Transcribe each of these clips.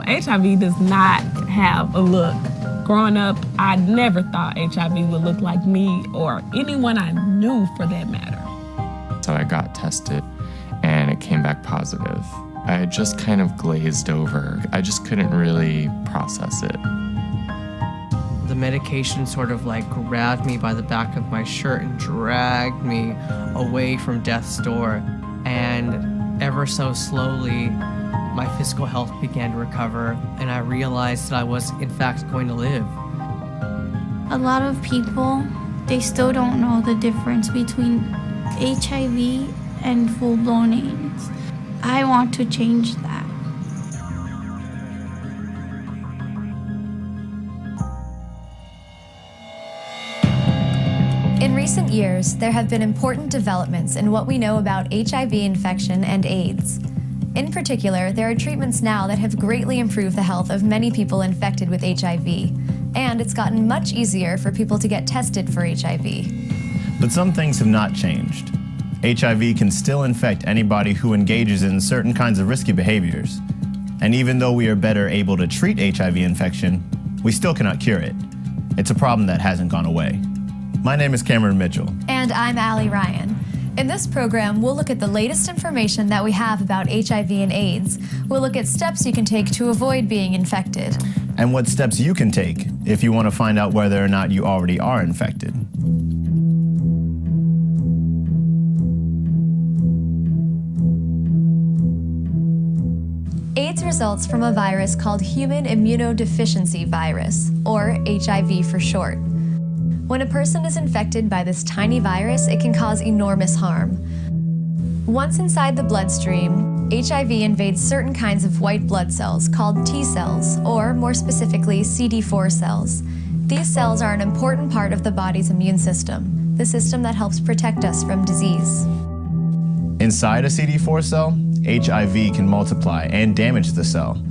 Well, HIV does not have a look. Growing up, I never thought HIV would look like me or anyone I knew for that matter. So I got tested and it came back positive. I just kind of glazed over. I just couldn't really process it. The medication sort of like grabbed me by the back of my shirt and dragged me away from death's door. And ever so slowly, my physical health began to recover, and I realized that I was, in fact, going to live. A lot of people, they still don't know the difference between HIV and full-blown AIDS. I want to change that. In recent years, there have been important developments in what we know about HIV infection and AIDS. In particular, there are treatments now that have greatly improved the health of many people infected with HIV, and it's gotten much easier for people to get tested for HIV. But some things have not changed. HIV can still infect anybody who engages in certain kinds of risky behaviors. And even though we are better able to treat HIV infection, we still cannot cure it. It's a problem that hasn't gone away. My name is Cameron Mitchell. And I'm Allie Ryan. In this program, we'll look at the latest information that we have about HIV and AIDS. We'll look at steps you can take to avoid being infected. And what steps you can take if you want to find out whether or not you already are infected. AIDS results from a virus called human immunodeficiency virus, or HIV for short. When a person is infected by this tiny virus, it can cause enormous harm. Once inside the bloodstream, HIV invades certain kinds of white blood cells called T cells, or more specifically, CD4 cells. These cells are an important part of the body's immune system, the system that helps protect us from disease. Inside a CD4 cell, HIV can multiply and damage the cell.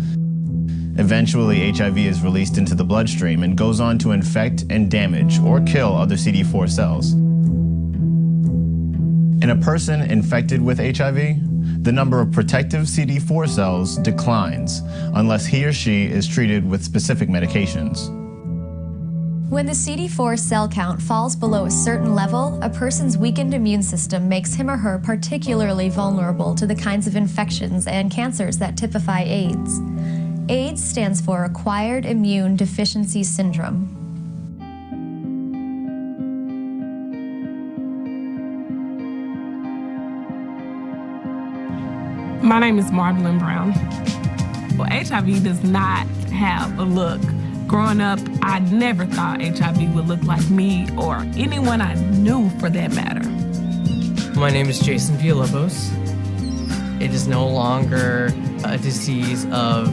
Eventually, HIV is released into the bloodstream and goes on to infect and damage or kill other CD4 cells. In a person infected with HIV, the number of protective CD4 cells declines unless he or she is treated with specific medications. When the CD4 cell count falls below a certain level, a person's weakened immune system makes him or her particularly vulnerable to the kinds of infections and cancers that typify AIDS. AIDS stands for Acquired Immune Deficiency Syndrome. My name is Marvelyn Brown. Well, HIV does not have a look. Growing up, I never thought HIV would look like me or anyone I knew for that matter. My name is Jason Villalobos. It is no longer a disease of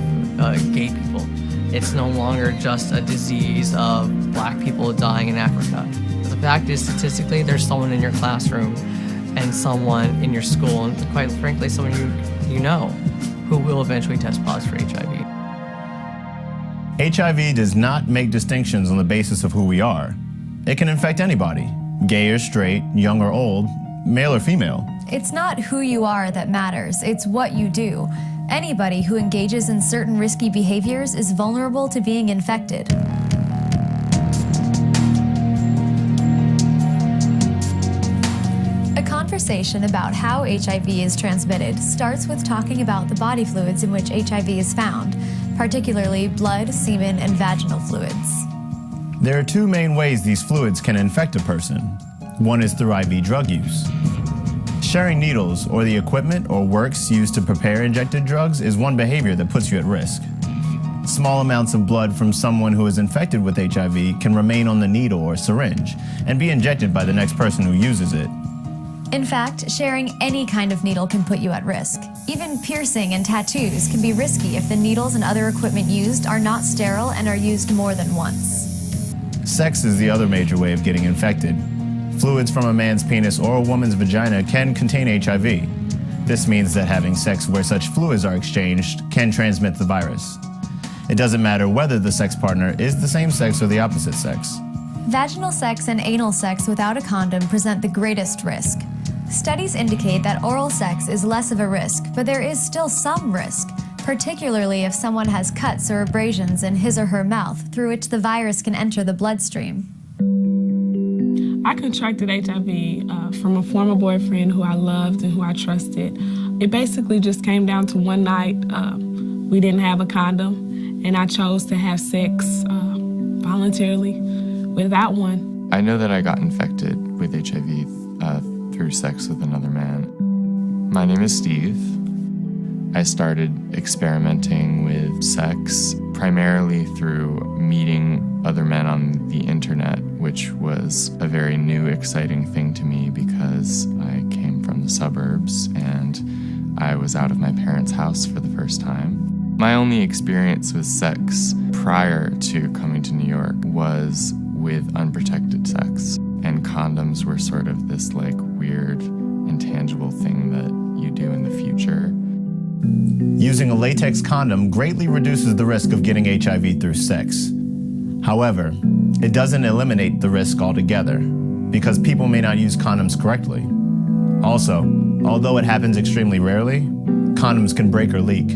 gay people. It's no longer just a disease of black people dying in Africa. The fact is, statistically, there's someone in your classroom and someone in your school, and quite frankly, someone you know, who will eventually test positive for HIV. HIV does not make distinctions on the basis of who we are. It can infect anybody, gay or straight, young or old, male or female. It's not who you are that matters, it's what you do. Anybody who engages in certain risky behaviors is vulnerable to being infected. A conversation about how HIV is transmitted starts with talking about the body fluids in which HIV is found, particularly blood, semen, and vaginal fluids. There are two main ways these fluids can infect a person. One is through IV drug use. Sharing needles or the equipment or works used to prepare injected drugs is one behavior that puts you at risk. Small amounts of blood from someone who is infected with HIV can remain on the needle or syringe and be injected by the next person who uses it. In fact, sharing any kind of needle can put you at risk. Even piercing and tattoos can be risky if the needles and other equipment used are not sterile and are used more than once. Sex is the other major way of getting infected. Fluids from a man's penis or a woman's vagina can contain HIV. This means that having sex where such fluids are exchanged can transmit the virus. It doesn't matter whether the sex partner is the same sex or the opposite sex. Vaginal sex and anal sex without a condom present the greatest risk. Studies indicate that oral sex is less of a risk, but there is still some risk. particularly if someone has cuts or abrasions in his or her mouth through which the virus can enter the bloodstream. I contracted HIV from a former boyfriend who I loved and who I trusted. It basically just came down to one night. We didn't have a condom, and I chose to have sex voluntarily without one. I know that I got infected with HIV through sex with another man. My name is Steve. I started experimenting with sex primarily through meeting other men on the internet, which was a very new, exciting thing to me because I came from the suburbs and I was out of my parents' house for the first time. My only experience with sex prior to coming to New York was with unprotected sex, and condoms were sort of this weird, intangible thing that you do in the future. Using a latex condom greatly reduces the risk of getting HIV through sex. However, it doesn't eliminate the risk altogether because people may not use condoms correctly. Also, although it happens extremely rarely, condoms can break or leak.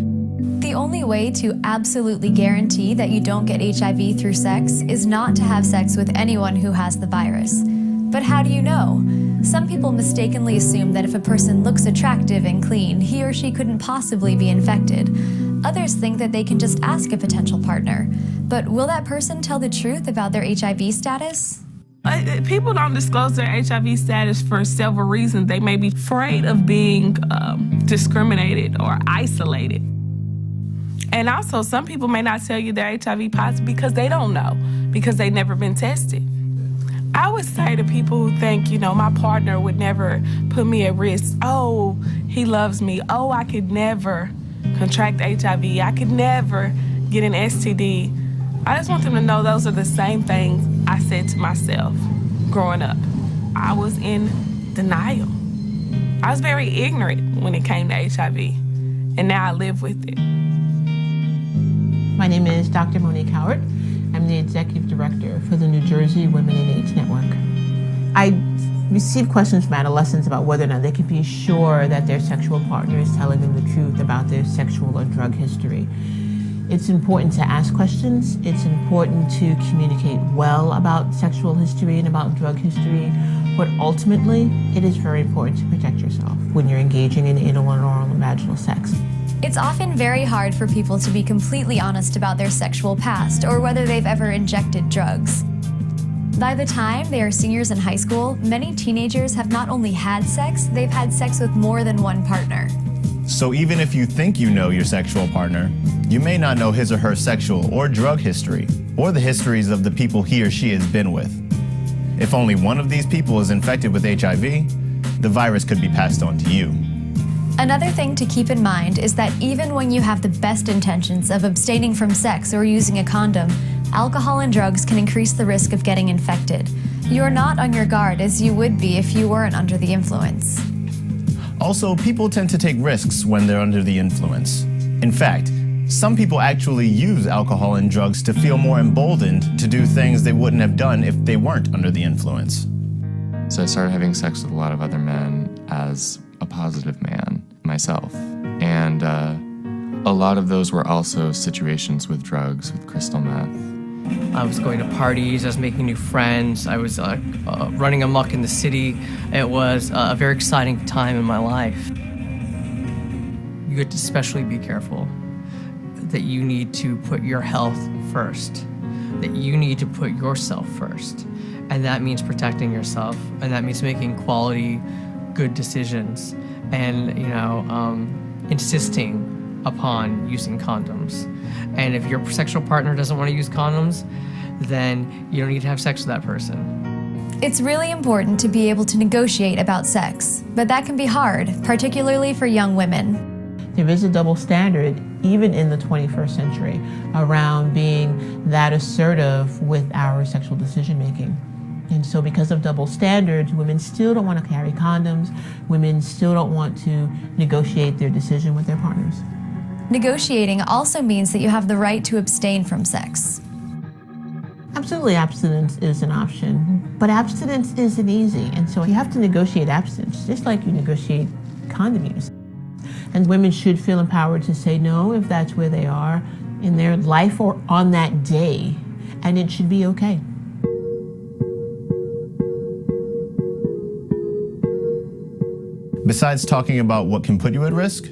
The only way to absolutely guarantee that you don't get HIV through sex is not to have sex with anyone who has the virus. But how do you know? Some people mistakenly assume that if a person looks attractive and clean, he or she couldn't possibly be infected. Others think that they can just ask a potential partner. But will that person tell the truth about their HIV status? People don't disclose their HIV status for several reasons. They may be afraid of being discriminated or isolated. And also, some people may not tell you they're HIV positive because they don't know, because they've never been tested. I would say to people who think, my partner would never put me at risk, oh, he loves me, oh, I could never contract HIV, I could never get an STD. I just want them to know those are the same things I said to myself growing up. I was in denial. I was very ignorant when it came to HIV, and now I live with it. My name is Dr. Monique Howard. I'm the Executive Director for the New Jersey Women in AIDS Network. I receive questions from adolescents about whether or not they can be sure that their sexual partner is telling them the truth about their sexual or drug history. It's important to ask questions. It's important to communicate well about sexual history and about drug history, but ultimately, it is very important to protect yourself when you're engaging in anal and oral and vaginal sex. It's often very hard for people to be completely honest about their sexual past or whether they've ever injected drugs. By the time they are seniors in high school, many teenagers have not only had sex, they've had sex with more than one partner. So even if you think you know your sexual partner, you may not know his or her sexual or drug history, or the histories of the people he or she has been with. If only one of these people is infected with HIV, the virus could be passed on to you. Another thing to keep in mind is that even when you have the best intentions of abstaining from sex or using a condom, alcohol and drugs can increase the risk of getting infected. You're not on your guard as you would be if you weren't under the influence. Also, people tend to take risks when they're under the influence. In fact, some people actually use alcohol and drugs to feel more emboldened to do things they wouldn't have done if they weren't under the influence. So I started having sex with a lot of other men as a positive man myself. And a lot of those were also situations with drugs, with crystal meth. I was going to parties, I was making new friends, I was running amok in the city. It was a very exciting time in my life. You have to especially be careful that you need to put your health first, that you need to put yourself first. And that means protecting yourself, and that means making quality, good decisions, and insisting upon using condoms. And if your sexual partner doesn't want to use condoms, then you don't need to have sex with that person. It's really important to be able to negotiate about sex, but that can be hard, particularly for young women. There is a double standard, even in the 21st century, around being that assertive with our sexual decision-making. And so because of double standards, women still don't want to carry condoms. Women still don't want to negotiate their decision with their partners. Negotiating also means that you have the right to abstain from sex. Absolutely, abstinence is an option, but abstinence isn't easy. And so you have to negotiate abstinence, just like you negotiate condom use. And women should feel empowered to say no if that's where they are in their life or on that day, and it should be okay. Besides talking about what can put you at risk,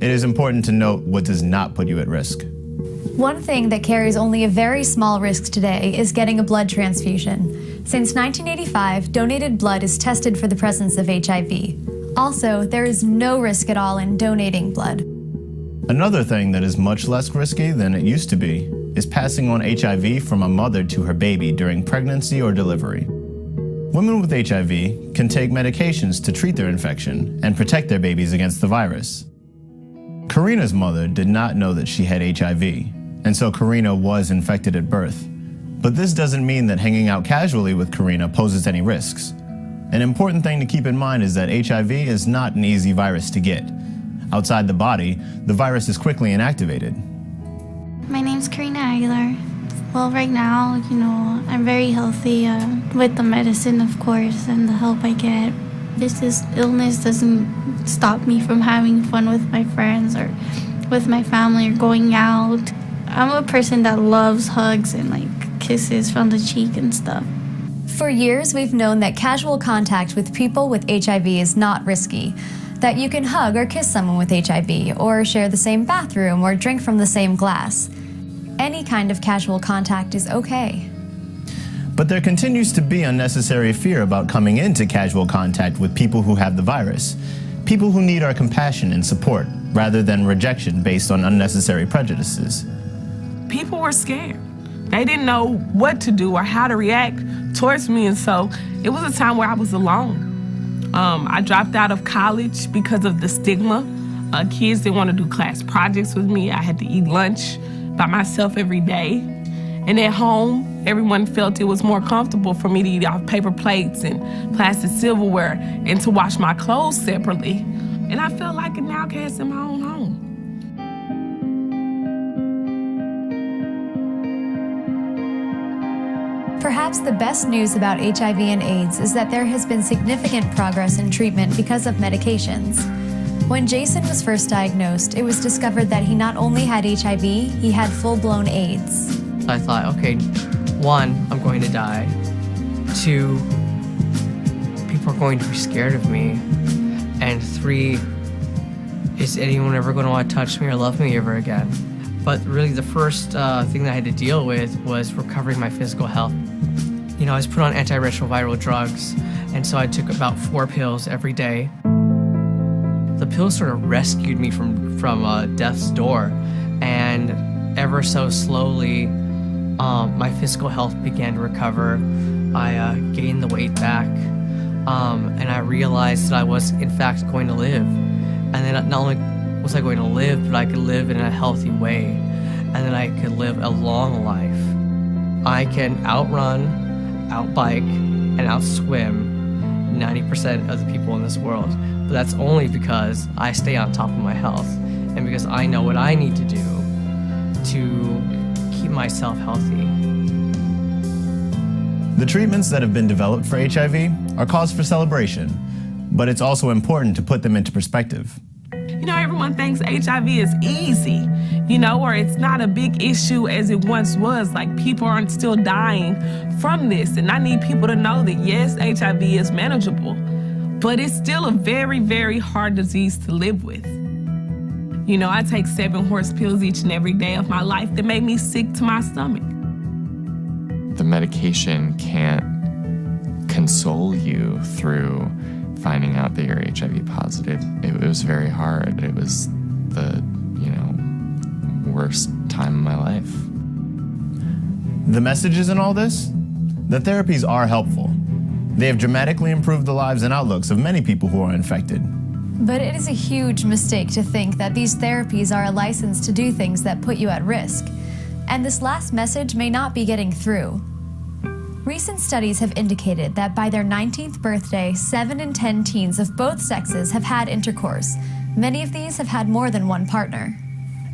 it is important to note what does not put you at risk. One thing that carries only a very small risk today is getting a blood transfusion. Since 1985, donated blood is tested for the presence of HIV. Also, there is no risk at all in donating blood. Another thing that is much less risky than it used to be is passing on HIV from a mother to her baby during pregnancy or delivery. Women with HIV can take medications to treat their infection and protect their babies against the virus. Karina's mother did not know that she had HIV, and so Karina was infected at birth. But this doesn't mean that hanging out casually with Karina poses any risks. An important thing to keep in mind is that HIV is not an easy virus to get. Outside the body, the virus is quickly inactivated. My name's Karina Aguilar. Well, right now, I'm very healthy with the medicine, of course, and the help I get. This illness doesn't stop me from having fun with my friends or with my family or going out. I'm a person that loves hugs and kisses from the cheek and stuff. For years, we've known that casual contact with people with HIV is not risky, that you can hug or kiss someone with HIV, or share the same bathroom, or drink from the same glass. Any kind of casual contact is okay. But there continues to be unnecessary fear about coming into casual contact with people who have the virus, people who need our compassion and support, rather than rejection based on unnecessary prejudices. People were scared. They didn't know what to do or how to react towards me, and so it was a time where I was alone. I dropped out of college because of the stigma. Kids didn't want to do class projects with me. I had to eat lunch by myself every day. And at home, everyone felt it was more comfortable for me to eat off paper plates and plastic silverware and to wash my clothes separately. And I felt like an outcast in my own home. Perhaps the best news about HIV and AIDS is that there has been significant progress in treatment because of medications. When Jason was first diagnosed, it was discovered that he not only had HIV, he had full-blown AIDS. I thought, okay, 1, I'm going to die. 2, people are going to be scared of me. And 3, is anyone ever going to want to touch me or love me ever again? But really the first thing that I had to deal with was recovering my physical health. I was put on antiretroviral drugs, and so I took about 4 pills every day. The pills sort of rescued me from death's door, and ever so slowly, my physical health began to recover. I gained the weight back, and I realized that I was in fact going to live. And then not only was I going to live, but I could live in a healthy way, and then I could live a long life. I can outrun, outbike, and outswim 90% of the people in this world. But that's only because I stay on top of my health and because I know what I need to do to keep myself healthy. The treatments that have been developed for HIV are cause for celebration, but it's also important to put them into perspective. Everyone thinks HIV is easy, or it's not a big issue as it once was. Like, people aren't still dying from this. And I need people to know that, yes, HIV is manageable, but it's still a very, very hard disease to live with. I take 7 horse pills each and every day of my life that make me sick to my stomach. The medication can't console you through finding out that you're HIV positive. It was very hard. It was the, worst time of my life. The messages in all this? The therapies are helpful. They have dramatically improved the lives and outlooks of many people who are infected. But it is a huge mistake to think that these therapies are a license to do things that put you at risk. And this last message may not be getting through. Recent studies have indicated that by their 19th birthday, 7 in 10 teens of both sexes have had intercourse. Many of these have had more than one partner.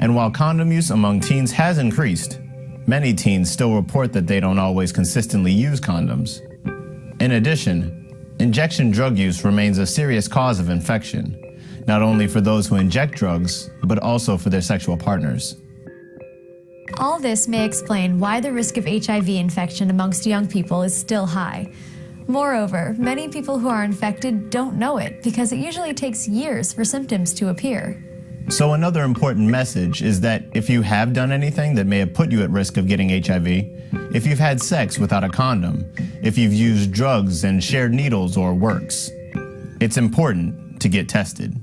And while condom use among teens has increased, many teens still report that they don't always consistently use condoms. In addition, injection drug use remains a serious cause of infection. not only for those who inject drugs, but also for their sexual partners. All this may explain why the risk of HIV infection amongst young people is still high. Moreover, many people who are infected don't know it because it usually takes years for symptoms to appear. So another important message is that if you have done anything that may have put you at risk of getting HIV, if you've had sex without a condom, if you've used drugs and shared needles or works, it's important to get tested.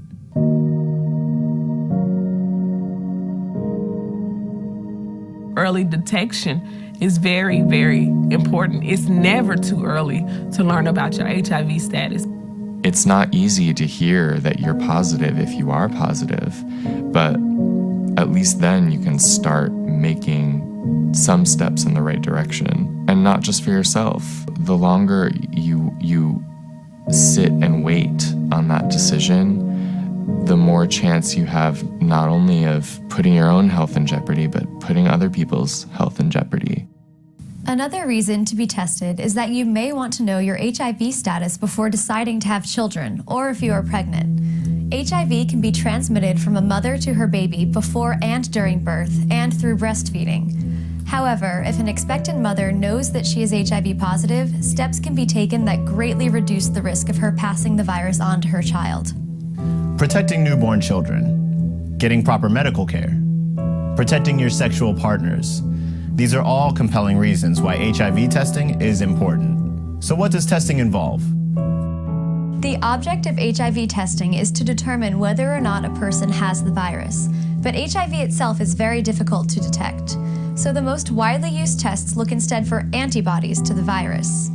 Early detection is very, very important. It's never too early to learn about your HIV status. It's not easy to hear that you're positive if you are positive, but at least then you can start making some steps in the right direction. And not just for yourself. The longer you sit and wait on that decision, the more chance you have not only of putting your own health in jeopardy, but putting other people's health in jeopardy. Another reason to be tested is that you may want to know your HIV status before deciding to have children or if you are pregnant. HIV can be transmitted from a mother to her baby before and during birth and through breastfeeding. However, if an expectant mother knows that she is HIV positive, steps can be taken that greatly reduce the risk of her passing the virus on to her child. Protecting newborn children, getting proper medical care, protecting your sexual partners. These are all compelling reasons why HIV testing is important. So what does testing involve? The object of HIV testing is to determine whether or not a person has the virus, but HIV itself is very difficult to detect. So the most widely used tests look instead for antibodies to the virus.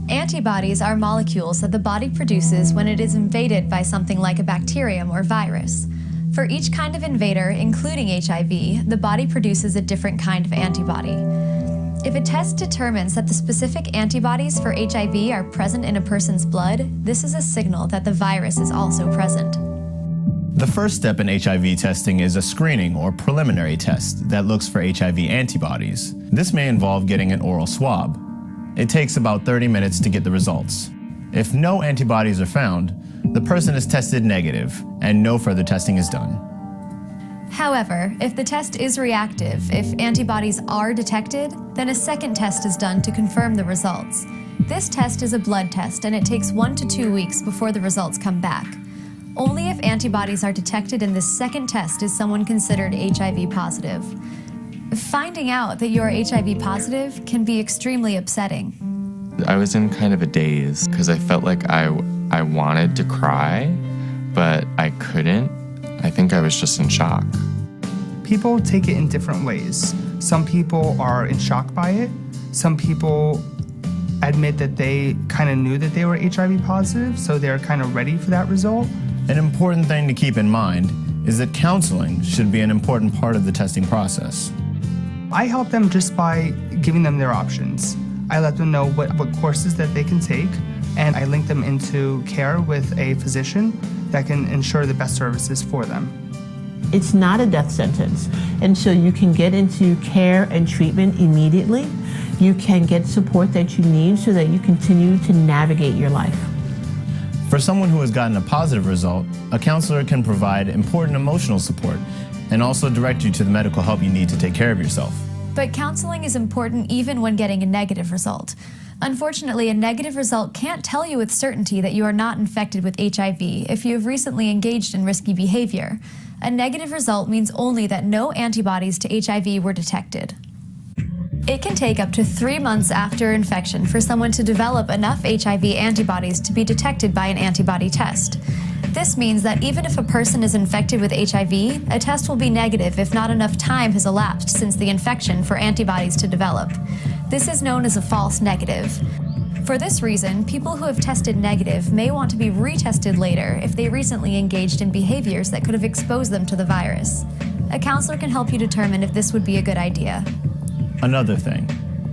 Antibodies are molecules that the body produces when it is invaded by something like a bacterium or virus. For each kind of invader, including HIV, the body produces a different kind of antibody. If a test determines that the specific antibodies for HIV are present in a person's blood, this is a signal that the virus is also present. The first step in HIV testing is a screening or preliminary test that looks for HIV antibodies. This may involve getting an oral swab. It takes about 30 minutes to get the results. If no antibodies are found, the person is tested negative and no further testing is done. However, if the test is reactive, if antibodies are detected, then a second test is done to confirm the results. This test is a blood test and it takes 1 to 2 weeks before the results come back. Only if antibodies are detected in this second test is someone considered HIV positive. Finding out that you are HIV positive can be extremely upsetting. I was in kind of a daze because I felt like I wanted to cry, but I couldn't. I think I was just in shock. People take it in different ways. Some people are in shock by it. Some people admit that they kind of knew that they were HIV positive, so they're kind of ready for that result. An important thing to keep in mind is that counseling should be an important part of the testing process. I help them just by giving them their options. I let them know what courses that they can take, and I link them into care with a physician that can ensure the best services for them. It's not a death sentence, and so you can get into care and treatment immediately. You can get support that you need so that you continue to navigate your life. For someone who has gotten a positive result, a counselor can provide important emotional support and also direct you to the medical help you need to take care of yourself. But counseling is important even when getting a negative result. Unfortunately, a negative result can't tell you with certainty that you are not infected with HIV if you have recently engaged in risky behavior. A negative result means only that no antibodies to HIV were detected. It can take up to 3 months after infection for someone to develop enough HIV antibodies to be detected by an antibody test. This means that even if a person is infected with HIV, a test will be negative if not enough time has elapsed since the infection for antibodies to develop. This is known as a false negative. For this reason, people who have tested negative may want to be retested later if they recently engaged in behaviors that could have exposed them to the virus. A counselor can help you determine if this would be a good idea. Another thing,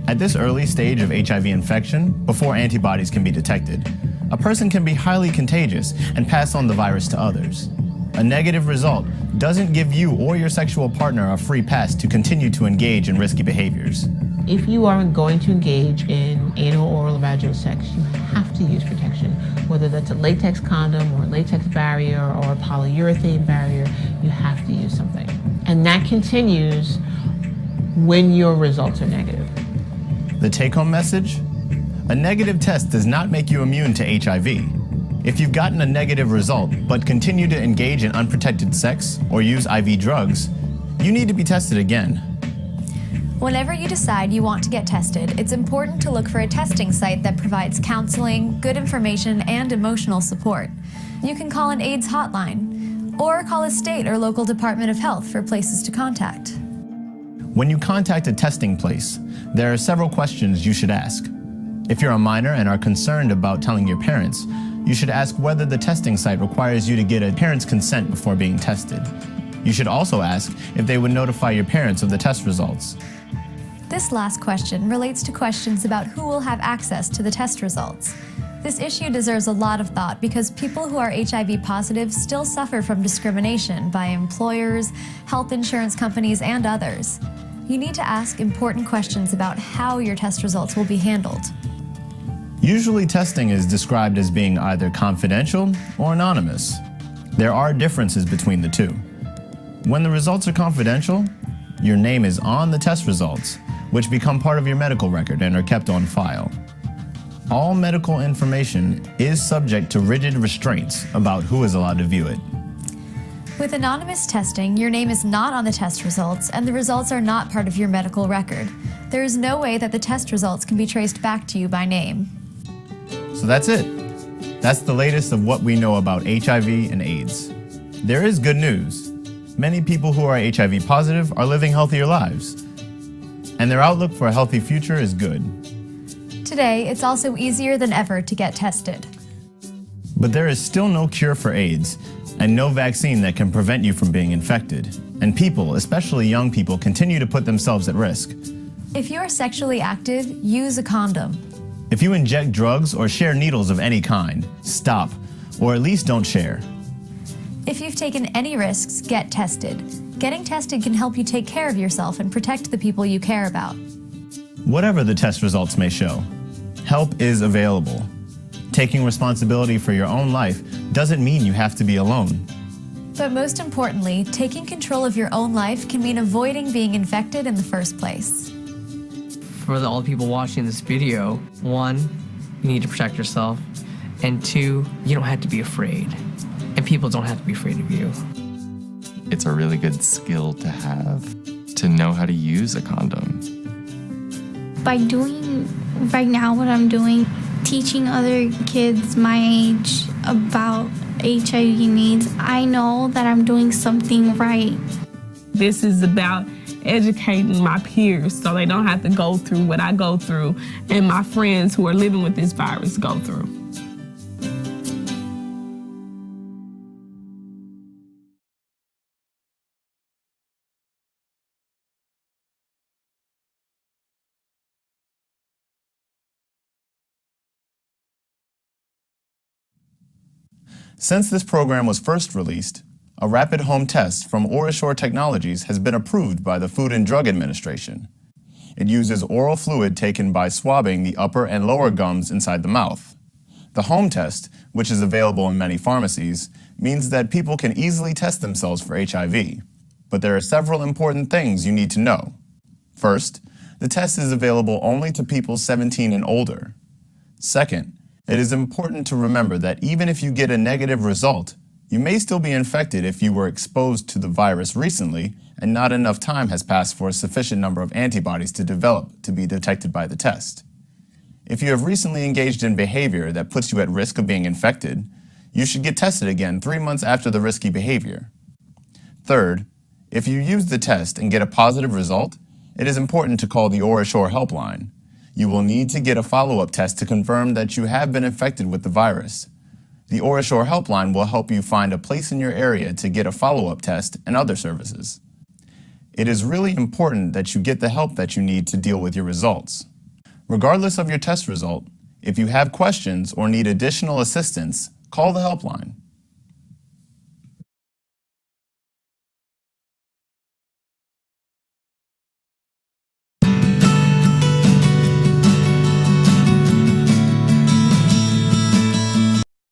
at this early stage of HIV infection, before antibodies can be detected, a person can be highly contagious and pass on the virus to others. A negative result doesn't give you or your sexual partner a free pass to continue to engage in risky behaviors. If you are going to engage in anal, oral, or vaginal sex, you have to use protection. whether that's a latex condom or a latex barrier or a polyurethane barrier, you have to use something. And that continues when your results are negative. The take-home message? A negative test does not make you immune to HIV. If you've gotten a negative result but continue to engage in unprotected sex or use IV drugs, you need to be tested again. Whenever you decide you want to get tested, it's important to look for a testing site that provides counseling, good information, and emotional support. You can call an AIDS hotline or call a state or local Department of Health for places to contact. When you contact a testing place, there are several questions you should ask. If you're a minor and are concerned about telling your parents, you should ask whether the testing site requires you to get a parent's consent before being tested. You should also ask if they would notify your parents of the test results. This last question relates to questions about who will have access to the test results. This issue deserves a lot of thought because people who are HIV positive still suffer from discrimination by employers, health insurance companies, and others. You need to ask important questions about how your test results will be handled. Usually testing is described as being either confidential or anonymous. There are differences between the two. When the results are confidential, your name is on the test results, which become part of your medical record and are kept on file. All medical information is subject to rigid restraints about who is allowed to view it. With anonymous testing, your name is not on the test results and the results are not part of your medical record. There is no way that the test results can be traced back to you by name. So that's it. That's the latest of what we know about HIV and AIDS. There is good news. Many people who are HIV positive are living healthier lives, and their outlook for a healthy future is good. Today, it's also easier than ever to get tested. But there is still no cure for AIDS and no vaccine that can prevent you from being infected. And people, especially young people, continue to put themselves at risk. If you are sexually active, use a condom. If you inject drugs or share needles of any kind, stop, or at least don't share. If you've taken any risks, get tested. Getting tested can help you take care of yourself and protect the people you care about. Whatever the test results may show, help is available. Taking responsibility for your own life doesn't mean you have to be alone. But most importantly, taking control of your own life can mean avoiding being infected in the first place. For all the people watching this video, 1, you need to protect yourself, and 2, you don't have to be afraid. And people don't have to be afraid of you. It's a really good skill to have, to know how to use a condom. By doing right now what I'm doing, teaching other kids my age about HIV and AIDS, I know that I'm doing something right. This is about educating my peers so they don't have to go through what I go through and my friends who are living with this virus go through. Since this program was first released, a rapid home test from OraSure Technologies has been approved by the Food and Drug Administration. It uses oral fluid taken by swabbing the upper and lower gums inside the mouth. The home test, which is available in many pharmacies, means that people can easily test themselves for HIV. But there are several important things you need to know. First, the test is available only to people 17 and older. Second, it is important to remember that even if you get a negative result, you may still be infected if you were exposed to the virus recently and not enough time has passed for a sufficient number of antibodies to develop to be detected by the test. If you have recently engaged in behavior that puts you at risk of being infected, you should get tested again 3 months after the risky behavior. Third, if you use the test and get a positive result, it is important to call the OraSure helpline. You will need to get a follow-up test to confirm that you have been infected with the virus. The OraSure helpline will help you find a place in your area to get a follow-up test and other services. It is really important that you get the help that you need to deal with your results. Regardless of your test result, if you have questions or need additional assistance, call the helpline.